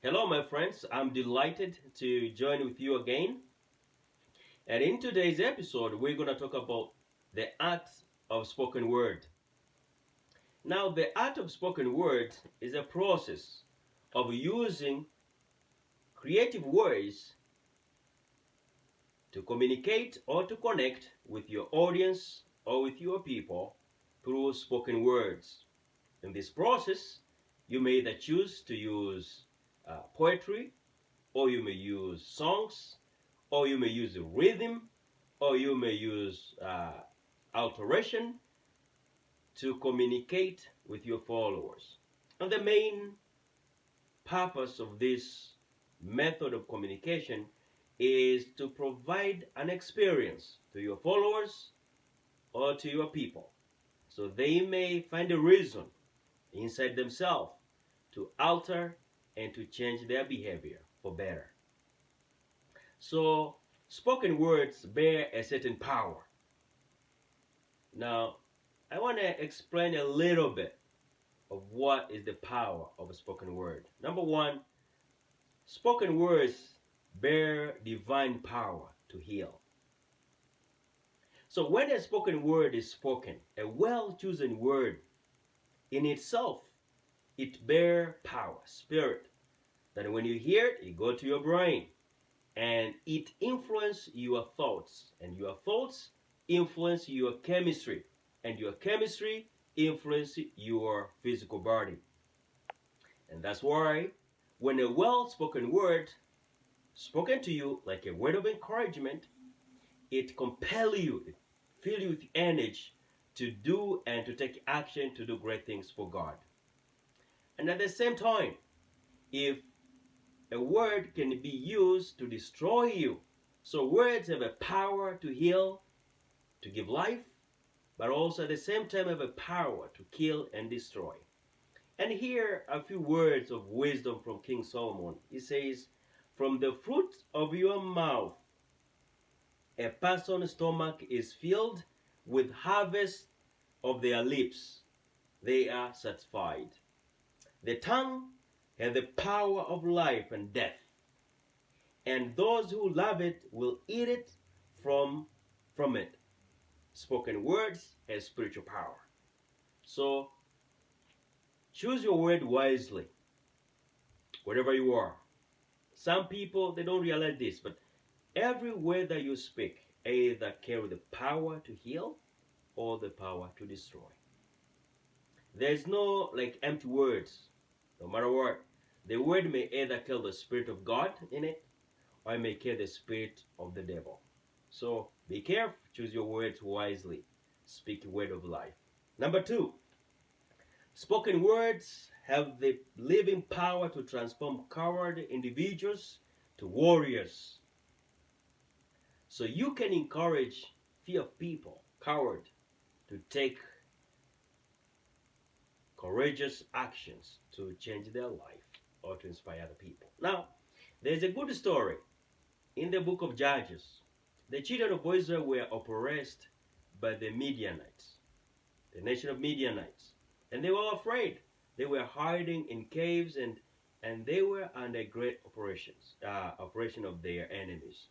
Hello, my friends. I'm delighted to join with you again. And in today's episode, we're going to talk about the art of spoken word. Now, the art of spoken word is a process of using creative ways to communicate or to connect with your audience or with your people through spoken words. In this process, you may either choose to use poetry, or you may use songs, or you may use rhythm, or you may use alteration to communicate with your followers. And the main purpose of this method of communication is to provide an experience to your followers or to your people, so they may find a reason inside themselves to alter and to change their behavior for better. So, spoken words bear a certain power. Now, I want to explain a little bit of what is the power of a spoken word. Number one, spoken words bear divine power to heal. So when a spoken word is spoken, a well-chosen word in itself, it bear power, spirit, that when you hear it, it go to your brain, and it influences your thoughts, and your thoughts influence your chemistry, and your chemistry influence your physical body. And that's why when a well-spoken word spoken to you like a word of encouragement, it compels you, it fills you with energy to do and to take action to do great things for God. And at the same time, if a word can be used to destroy you, so words have a power to heal, to give life, but also at the same time have a power to kill and destroy. And here are a few words of wisdom from King Solomon. He says, "From the fruit of your mouth, a person's stomach is filled, with harvest of their lips, they are satisfied. The tongue has the power of life and death, and those who love it will eat it from it." Spoken words have spiritual power. So choose your word wisely, wherever you are. Some people, they don't realize this, but every word that you speak either carry the power to heal or the power to destroy. There's no like empty words, no matter what. The word may either carry the Spirit of God in it, or it may carry the spirit of the devil. So be careful, choose your words wisely. Speak the word of life. Number two, spoken words have the living power to transform coward individuals to warriors. So you can encourage fear people, coward, to take courageous actions to change their life or to inspire other people. Now, there's a good story in the book of Judges. The children of Israel were oppressed by the Midianites, the nation of Midianites, and they were afraid. They were hiding in caves, and they were under great operation of their enemies.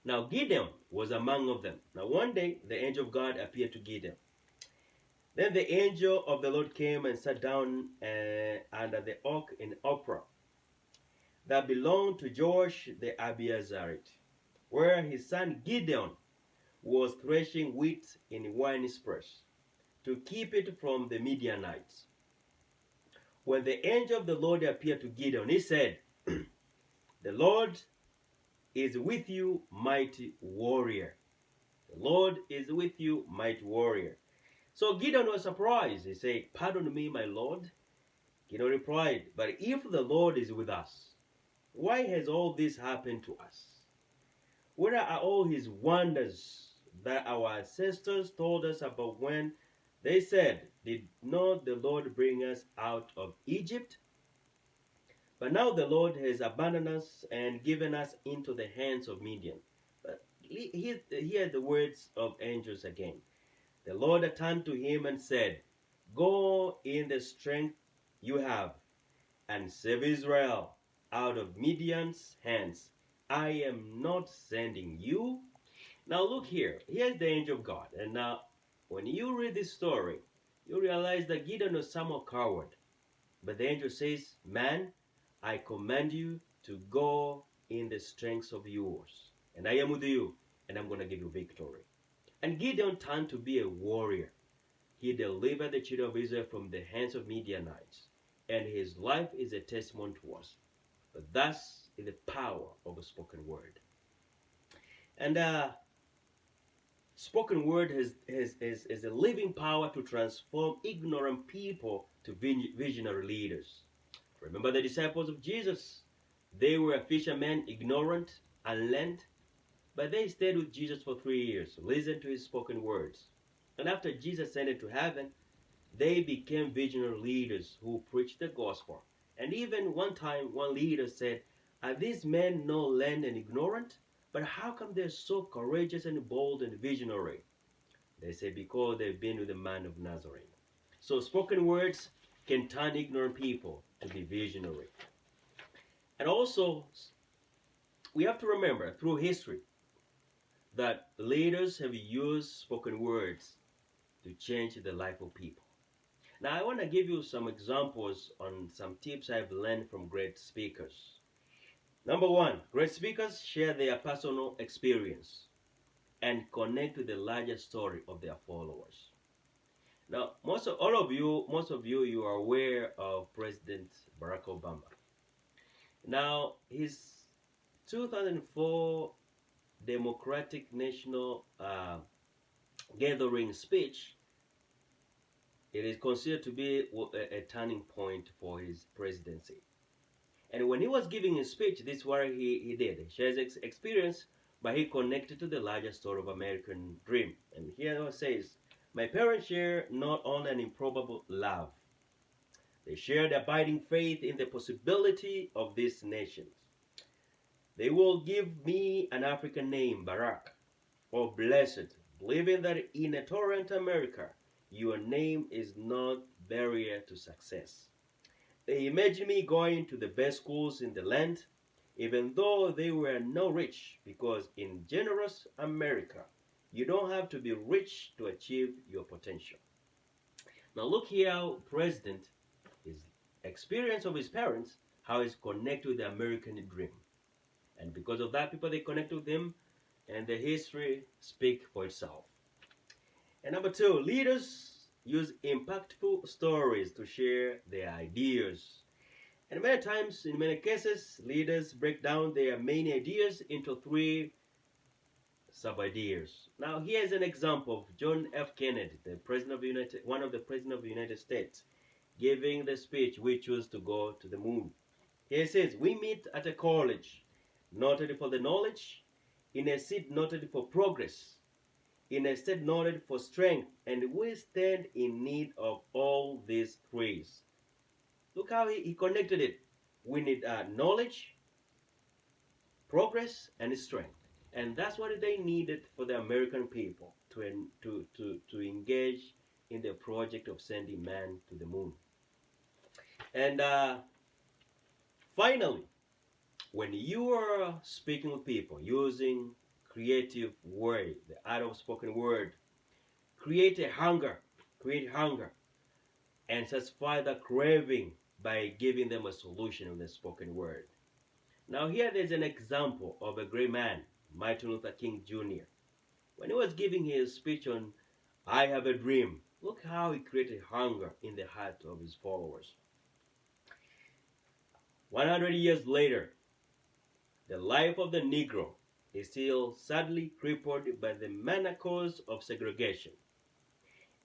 Now Gideon was among them. Now one day the angel of God appeared to Gideon. Then the angel of the Lord came and sat down under the oak in Ophrah that belonged to Joash the Abiezrite, where his son Gideon was threshing wheat in winepress to keep it from the Midianites. When the angel of the Lord appeared to Gideon, he said, "The Lord is with you, mighty warrior." The Lord is with you, mighty warrior. So Gideon was surprised. He said, "Pardon me, my Lord." Gideon replied, "But if the Lord is with us, why has all this happened to us? Where are all his wonders that our ancestors told us about when they said, 'Did not the Lord bring us out of Egypt?' But now the Lord has abandoned us and given us into the hands of Midian." But hear the words of angels again. The Lord turned to him and said, "Go in the strength you have and save Israel out of Midian's hands. I am not sending you. Now look here. Here's the angel of God. And now when you read this story, you realize that Gideon was somewhat coward. But the angel says, man, I command you to go in the strength of yours. And I am with you, and I'm going to give you victory. And Gideon turned to be a warrior. He delivered the children of Israel from the hands of Midianites. And his life is a testimony to us. But thus is the power of a spoken word. And spoken word has a living power to transform ignorant people to visionary leaders. Remember the disciples of Jesus? They were fishermen, ignorant, unlearned, but they stayed with Jesus for 3 years, listened to his spoken words. And after Jesus ascended to heaven, they became visionary leaders who preached the gospel. And even one time, one leader said, are these men no learned and ignorant? But how come they're so courageous and bold and visionary? They say, because they've been with the man of Nazareth. So spoken words can turn ignorant people to be visionary. And also, we have to remember through history that leaders have used spoken words to change the life of people. Now, I want to give you some examples on some tips I've learned from great speakers. Number one, great speakers share their personal experience and connect to the larger story of their followers. Now, most of you, you are aware of President Barack Obama. Now, his 2004 Democratic National Gathering speech, it is considered to be a turning point for his presidency. And when he was giving his speech, this is what he did. He shares his experience, but he connected to the larger story of American dream. And here it says, my parents share not only an improbable love, they shared abiding faith in the possibility of these nations. They will give me an African name, Barack, or blessed, believing that in a torrent America, your name is not barrier to success. They imagined me going to the best schools in the land, even though they were not rich, because in generous America, you don't have to be rich to achieve your potential. Now look here how President, his experience of his parents, how he's connected with the American dream. And because of that, people, they connect with him, and the history speaks for itself. And number two, leaders use impactful stories to share their ideas. And many times, in many cases, leaders break down their main ideas into 3 sub-ideas. Now, here's an example of John F. Kennedy, one of the presidents of the United States, giving the speech, "We choose to go to the moon." He says, we meet at a college, noted for the knowledge, in a seat noted for progress, in a state noted for strength, and we stand in need of all these 3. Look how he connected it. We need knowledge, progress, and strength. And that's what they needed for the American people to engage in the project of sending man to the moon. And finally, when you are speaking with people using creative word, the art of spoken word, create hunger, and satisfy the craving by giving them a solution in the spoken word. Now here there's an example of a great man, Martin Luther King Jr. When he was giving his speech on I Have a Dream, look how he created hunger in the heart of his followers. 100 years later, the life of the Negro is still sadly crippled by the manacles of segregation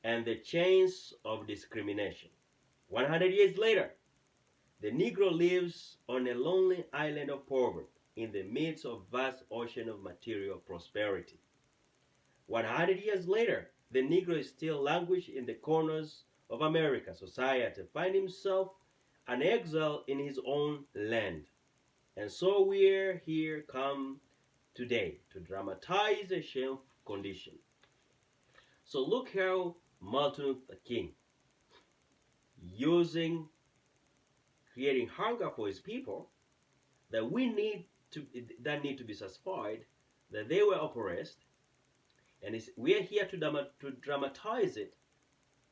and the chains of discrimination. 100 years later, the Negro lives on a lonely island of poverty in the midst of a vast ocean of material prosperity. 100 years later, the Negro is still languishing in the corners of American society, find himself an exile in his own land. And so we're here come today to dramatize a shameful condition. So look how Martin Luther King, using creating hunger for his people that need to be satisfied, that they were oppressed, and we are here to dramatize it.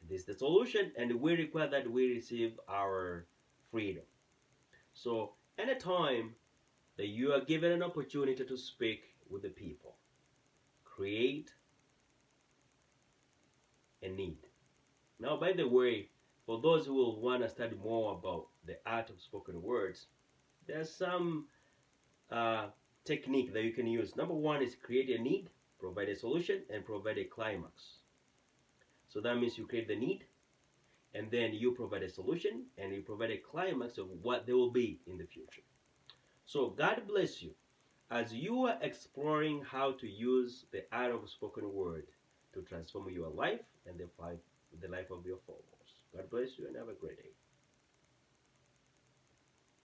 This is the solution, and we require that we receive our freedom. So anytime that you are given an opportunity to speak with the people, create a need. Now, by the way, for those who will want to study more about the art of spoken words, there's some technique that you can use. Number one is create a need, provide a solution, and provide a climax. So that means you create the need, and then you provide a solution, and you provide a climax of what they will be in the future. So God bless you as you are exploring how to use the art of spoken word to transform your life and the life of your followers. God bless you and have a great day.